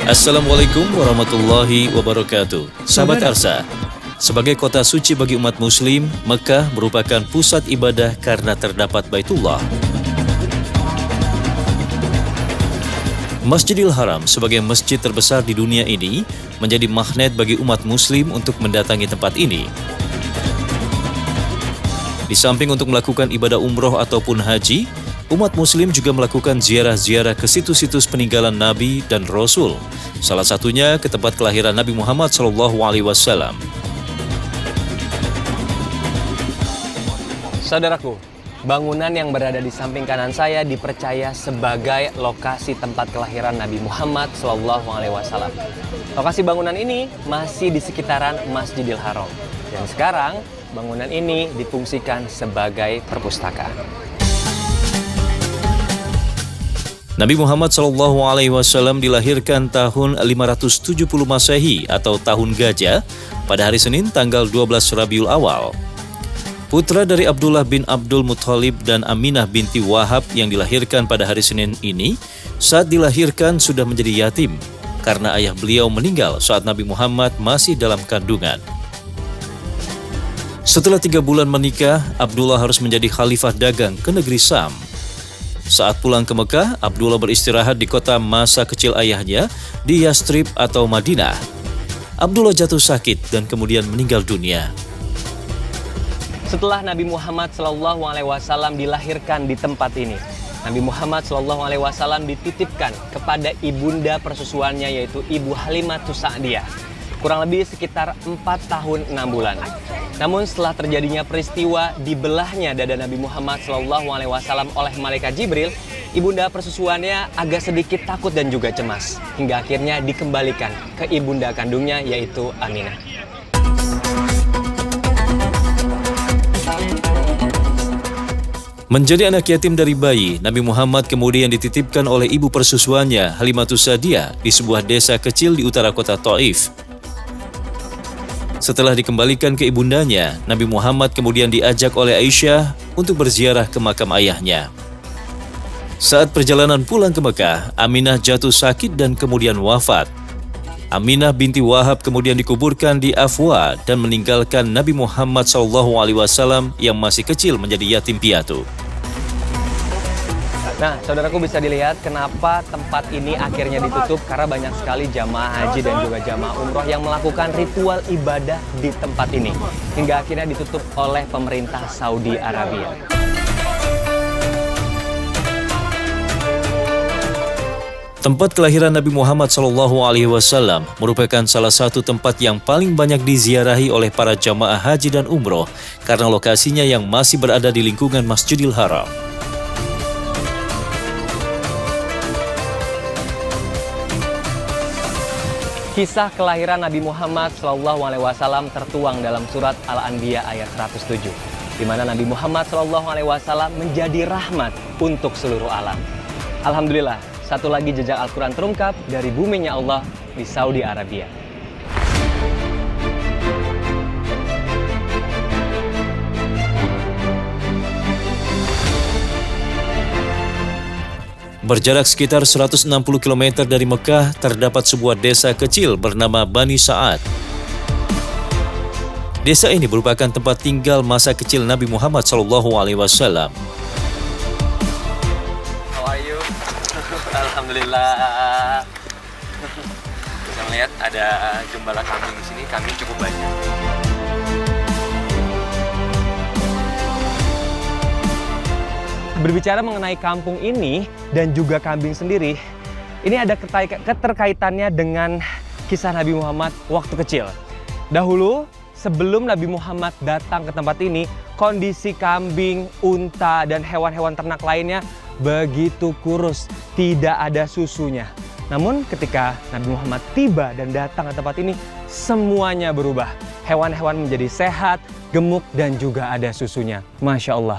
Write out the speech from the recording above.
Assalamualaikum warahmatullahi wabarakatuh. Sahabat Arsa, sebagai kota suci bagi umat muslim, Mekah merupakan pusat ibadah karena terdapat Baitullah. Masjidil Haram sebagai masjid terbesar di dunia ini menjadi magnet bagi umat muslim untuk mendatangi tempat ini. Di samping untuk melakukan ibadah umroh ataupun haji, umat muslim juga melakukan ziarah-ziarah ke situs-situs peninggalan Nabi dan Rasul. Salah satunya ke tempat kelahiran Nabi Muhammad SAW. Saudaraku, bangunan yang berada di samping kanan saya dipercaya sebagai lokasi tempat kelahiran Nabi Muhammad SAW. Lokasi bangunan ini masih di sekitaran Masjidil Haram. Dan sekarang, bangunan ini difungsikan sebagai perpustakaan. Nabi Muhammad SAW dilahirkan tahun 570 Masehi atau tahun Gajah pada hari Senin tanggal 12 Rabiul Awal. Putra dari Abdullah bin Abdul Muthalib dan Aminah binti Wahab yang dilahirkan pada hari Senin ini, saat dilahirkan sudah menjadi yatim karena ayah beliau meninggal saat Nabi Muhammad masih dalam kandungan. Setelah 3 bulan menikah, Abdullah harus menjadi khalifah dagang ke negeri Sam. Saat pulang ke Mekah, Abdullah beristirahat di kota masa kecil ayahnya di Yastrib atau Madinah. Abdullah jatuh sakit dan kemudian meninggal dunia. Setelah Nabi Muhammad SAW dilahirkan di tempat ini, Nabi Muhammad SAW dititipkan kepada ibunda persusuannya yaitu Ibu Halimatus Sa'diyah. Kurang lebih sekitar 4 tahun 6 bulan. Namun setelah terjadinya peristiwa dibelahnya dada Nabi Muhammad SAW oleh malaikat Jibril, ibunda persusuannya agak sedikit takut dan juga cemas. Hingga akhirnya dikembalikan ke ibunda kandungnya yaitu Aminah. Menjadi anak yatim dari bayi, Nabi Muhammad kemudian dititipkan oleh ibu persusuannya, Halimatus Sa'diyah, di sebuah desa kecil di utara kota Taif. Setelah dikembalikan ke ibundanya, Nabi Muhammad kemudian diajak oleh Aisyah untuk berziarah ke makam ayahnya. Saat perjalanan pulang ke Mekah, Aminah jatuh sakit dan kemudian wafat. Aminah binti Wahab kemudian dikuburkan di Afwa dan meninggalkan Nabi Muhammad SAW yang masih kecil menjadi yatim piatu. Nah, saudaraku bisa dilihat kenapa tempat ini akhirnya ditutup karena banyak sekali jamaah haji dan juga jamaah umroh yang melakukan ritual ibadah di tempat ini. Hingga akhirnya ditutup oleh pemerintah Saudi Arabia. Tempat kelahiran Nabi Muhammad SAW merupakan salah satu tempat yang paling banyak diziarahi oleh para jamaah haji dan umroh karena lokasinya yang masih berada di lingkungan Masjidil Haram. Kisah kelahiran Nabi Muhammad SAW tertuang dalam surat Al-Anbiya ayat 107, di mana Nabi Muhammad SAW menjadi rahmat untuk seluruh alam. Alhamdulillah, satu lagi jejak Al-Quran terungkap dari buminya Allah di Saudi Arabia. Berjarak sekitar 160 km dari Mekah, terdapat sebuah desa kecil bernama Bani Sa'ad. Desa ini merupakan tempat tinggal masa kecil Nabi Muhammad SAW. How are you? Alhamdulillah. Bisa melihat ada gembala kambing di sini, kambing cukup banyak. Berbicara mengenai kampung ini dan juga kambing sendiri, ini ada keterkaitannya dengan kisah Nabi Muhammad waktu kecil. Dahulu, sebelum Nabi Muhammad datang ke tempat ini, kondisi kambing, unta, dan hewan-hewan ternak lainnya begitu kurus, tidak ada susunya. Namun ketika Nabi Muhammad tiba dan datang ke tempat ini, semuanya berubah. Hewan-hewan menjadi sehat, gemuk, dan juga ada susunya. Masya Allah.